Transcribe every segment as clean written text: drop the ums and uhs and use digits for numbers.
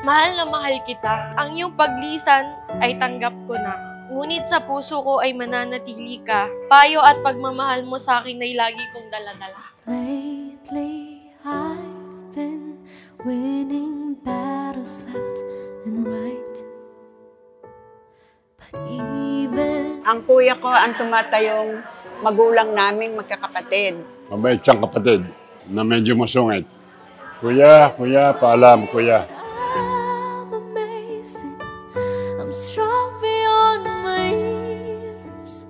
Mahal na mahal kita. Ang iyong paglisan ay tanggap ko na. Ngunit sa puso ko ay mananatili ka. Payo at pagmamahal mo sa akin ay lagi kong dala-dala. Lately I've been winning battles left and right. But even Ang kuya ko ang tumatayong magulang naming magkakapatid. Mabait siyang kapatid na medyo masungit. Kuya, paalam, kuya. I'm amazing, I'm strong beyond my years.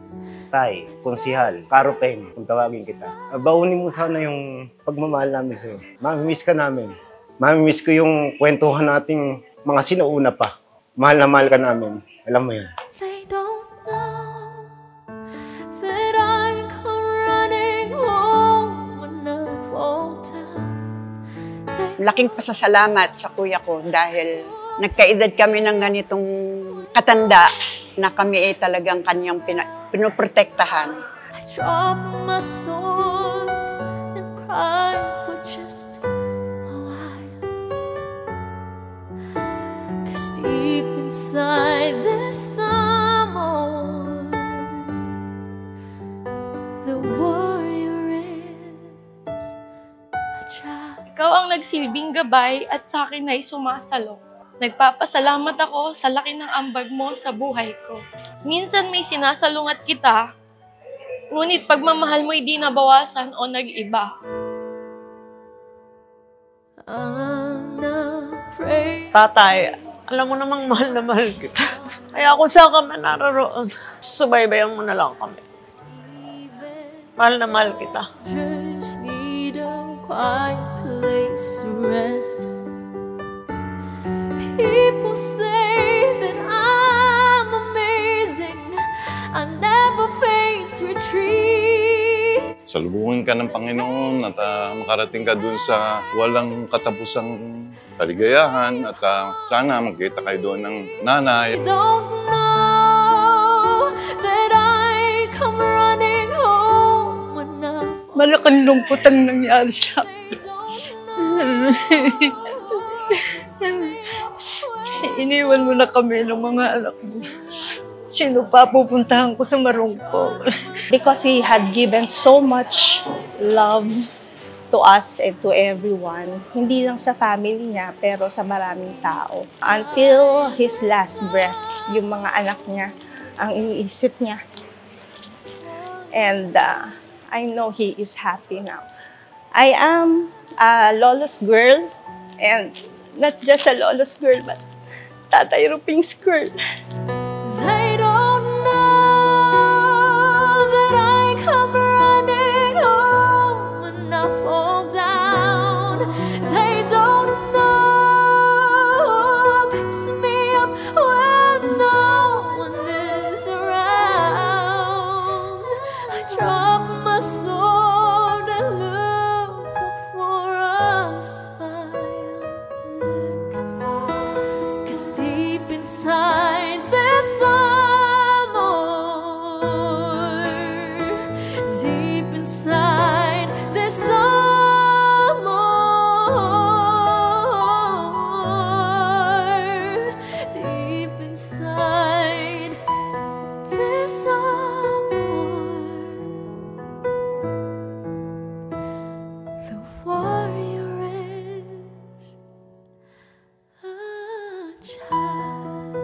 Tay, konsihal, Karopen, kung tawagin kita. Baunin mo sana yung pagmamahal namin sa'yo. Mamimiss ka namin. Mamimiss ko yung kwentuhan nating mga sinauna pa. Mahal na mahal ka namin. Alam mo yan. They don't know that I come running home when I fall down. Laking pasasalamat sa kuya ko dahil nagkaedad kami ng ganitong katanda na kami ay talagang kanyang pinoprotektahan. I drop my sword and cry for just a while. 'Cause deep inside this someone, the warrior is a child. Ikaw ang nagsilbing gabay at sa akin ay sumasalo. Nagpapasalamat ako sa laki ng ambag mo sa buhay ko. Minsan may sinasalungat kita, ngunit pagmamahal mo'y di nabawasan o nag-iba. Unafraid. Tatay, alam mo namang mahal na mahal kita. Kaya kung saan ka man naroon, subaybayan mo na lang kami. Mahal na mahal kita. Just need a quiet place to rest. People say that I'm amazing. I never face retreat. Salubungin ka ng Panginoon at makarating ka dun sa walang katapusang kaligayahan at sana magkita kayo doon ng nanay. I don't know that I come running home when I Malaking lungkot ang nangyari sa akin. Iniwan mo na kami ng mga anak mo. Sino pa pupuntahan ko sa marungkong? Because he had given so much love to us and to everyone. Hindi lang sa family niya, pero sa maraming tao. Until his last breath, yung mga anak niya, ang iniisip niya. And I know he is happy now. I am a Lolo's girl, and not just a Lolo's girl, but Tatay Ruping's girl. They don't know that I come running home when I fall down. They don't know picks me up when no one is around. I drop my sword and look up for a smile. Cause deep inside there's some more. Deep inside there's some more. Deep inside there's some more. The warrior is a child.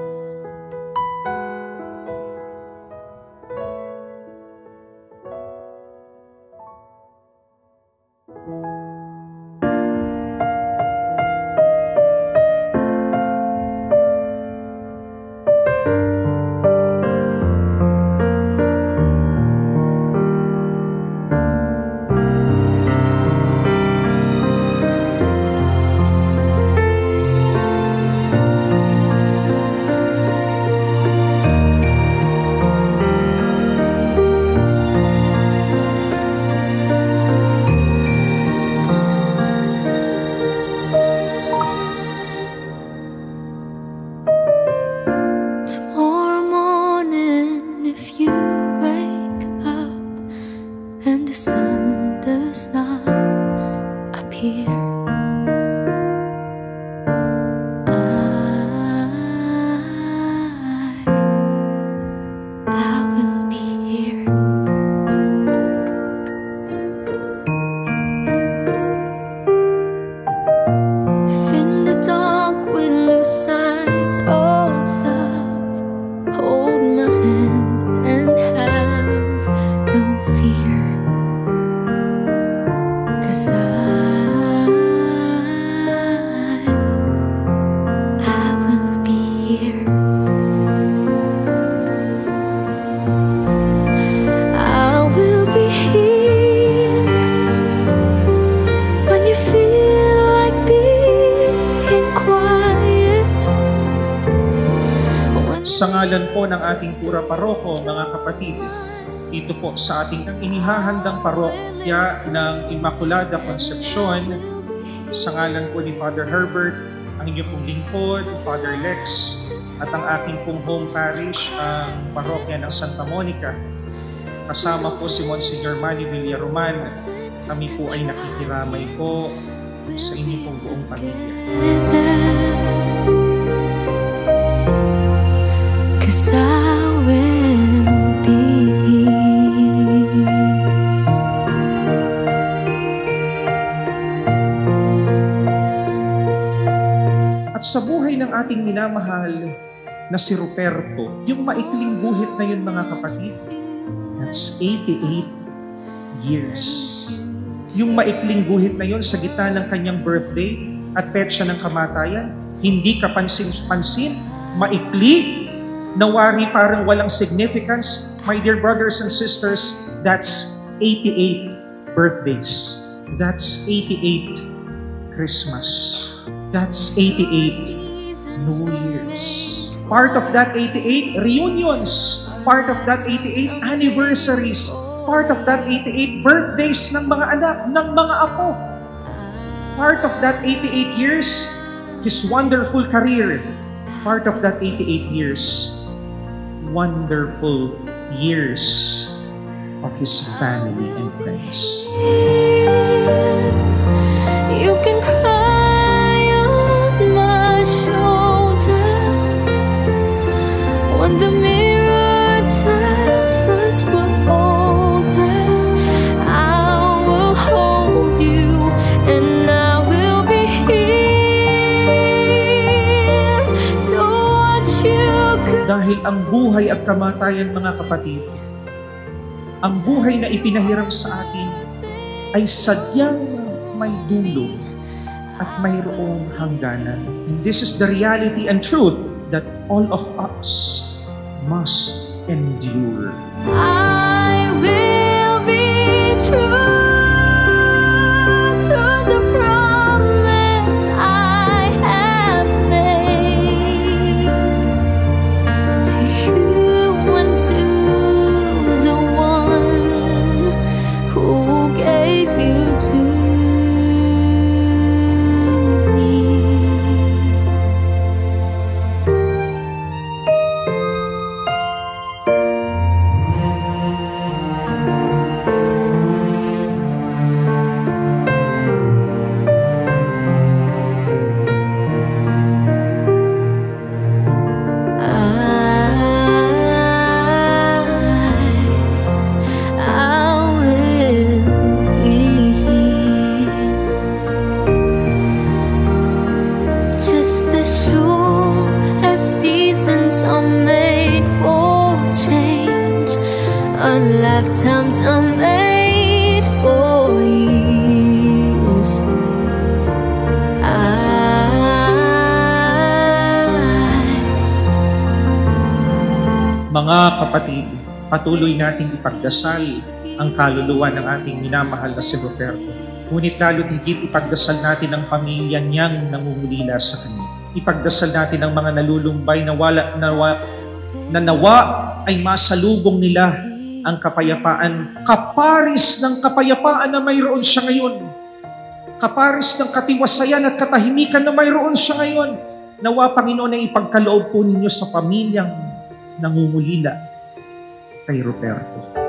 Sa ngalan po ng ating pura paroko, mga kapatid, dito po sa ating inihahandang parokya ng Immaculada Concepcion, sa ngalan po ni Father Herbert, ang inyong pong lingkod, Father Lex, at ang aking pong home parish, ang parokya ng Santa Monica. Kasama po si Monsignor Manny Villaroman. Kami po ay nakikiramay po sa inyong pong buong pamilya. Cause I will be here. At sa buhay ng ating minamahal na si Ruperto, yung maikling guhit na yun, mga kapatid, that's 88 years. Yung maikling guhit na yun sa gitna ng kanyang birthday at petsa ng kamatayan, hindi kapansin-pansin, maikli, nawari parang walang significance. My dear brothers and sisters, that's 88 birthdays. That's 88 Christmas. That's 88 New Year's. Part of that 88 reunions. Part of that 88 anniversaries. Part of that 88 birthdays ng mga anak, ng mga apo. Part of that 88 years, his wonderful career. Part of that 88 years, wonderful years of his family and friends. You can cry on my shoulder when the mirror tells us we're older. I will hold you and I will be here to watch you grow. Dahil ang buhay at kamatayan, mga kapatid, ang buhay na ipinahiram sa atin ay sadyang may dulo at mayroong hangganan. And this is the reality and truth that all of us must endure. I will be true to the promise I have made to you and to the one who gave you to me. I will be here, just as sure as seasons are made for change, and lifetimes are made for years. Mga kapatid, patuloy nating ipagdasal ang kaluluwa ng ating minamahal na si Ruperto. Ngunit lalo't higit ipagdasal natin ang pamilya niyang nangungulila sa kanya. Ipagdasal natin ang mga nalulumbay na nawa ay masalubong nila ang kapayapaan. Kaparis ng kapayapaan na mayroon siya ngayon. Kaparis ng katiwasayan at katahimikan na mayroon siya ngayon. Nawa, Panginoon, ay ipagkaloob po ninyo sa pamilyang nangungulila kay Ruperto.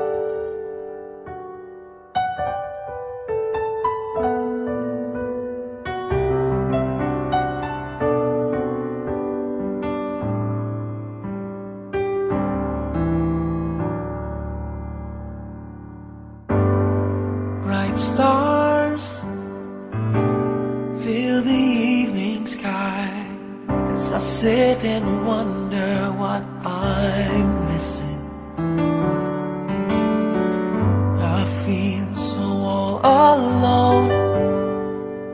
Bright stars fill the evening sky as I sit and wonder what I'm missing. I feel so all alone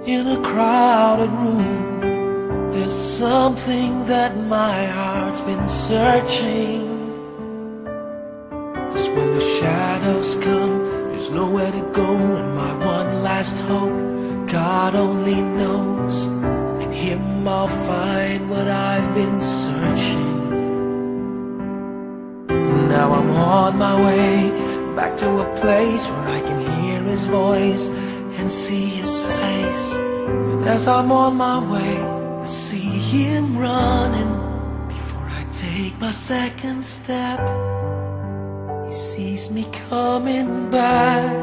in a crowded room. There's something that my heart's been searching. 'Cause when the shadows come, there's nowhere to go, and my one last hope, God only knows. In Him I'll find what I've been searching. on my way back to a place where I can hear his voice and see his face. And as I'm on my way, I see him running. Before I take my second step, he sees me coming back,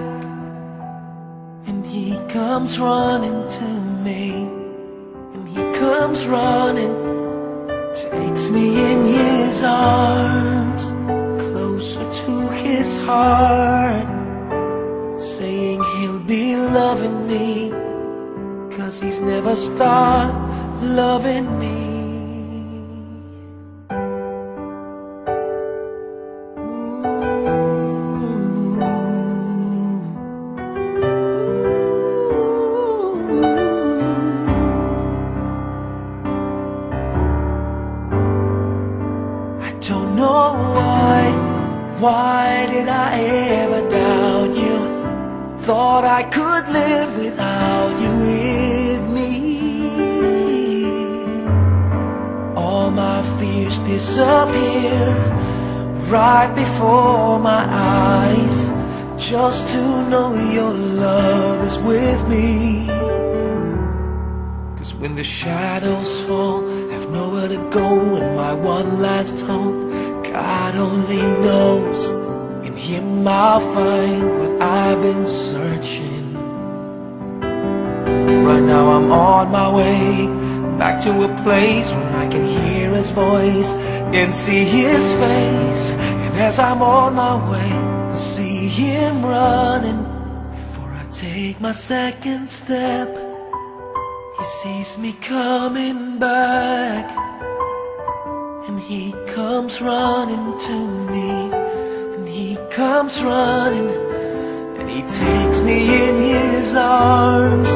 and he comes running to me, and he comes running, takes me in his arms, closer to his heart, saying he'll be loving me, 'cause he's never stopped loving me. Don't know why did I ever doubt you? Thought I could live without you with me. All my fears disappear right before my eyes, just to know your love is with me. 'Cause when the shadows fall, have nowhere to go, and my one last hope, God only knows. In him I'll find what I've been searching. Right now I'm on my way back to a place where I can hear his voice and see his face. And as I'm on my way, I see him running. Before I take my second step, he sees me coming back, and he comes running to me, and he comes running, and he takes me in his arms,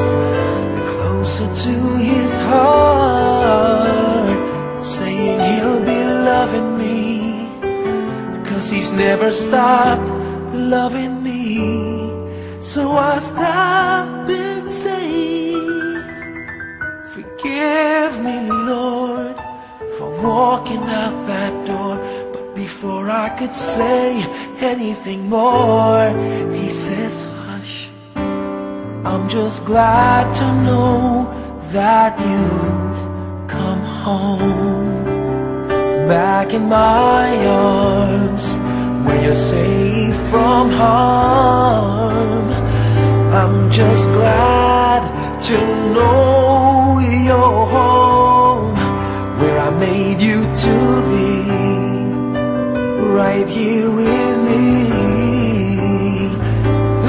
closer to his heart, saying he'll be loving me, 'cause he's never stopped loving me. So I stop and say, forgive me, Lord, for walking out that door. But before I could say anything more, he says, hush, I'm just glad to know that you've come home, back in my arms, where you're safe from harm. I'm just glad to know you're home, where I made you to be, right here with me.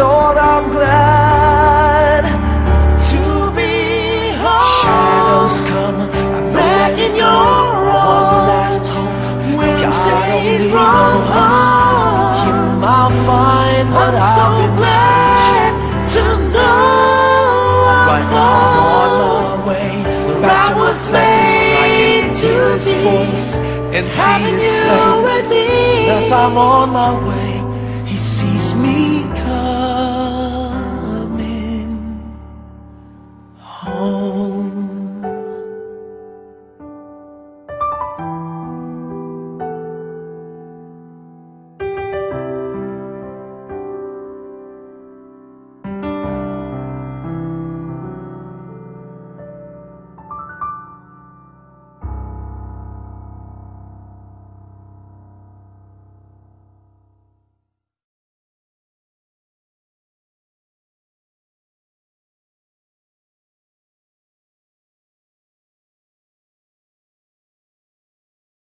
Lord, I'm glad to be home. Shadows come, I'm back in your one last home, where I'm safe from harm. Here I'll find what I've been glad to know. Right now I'm on my way back to a place where I can hear his voice and see his face. As I'm on my way, he sees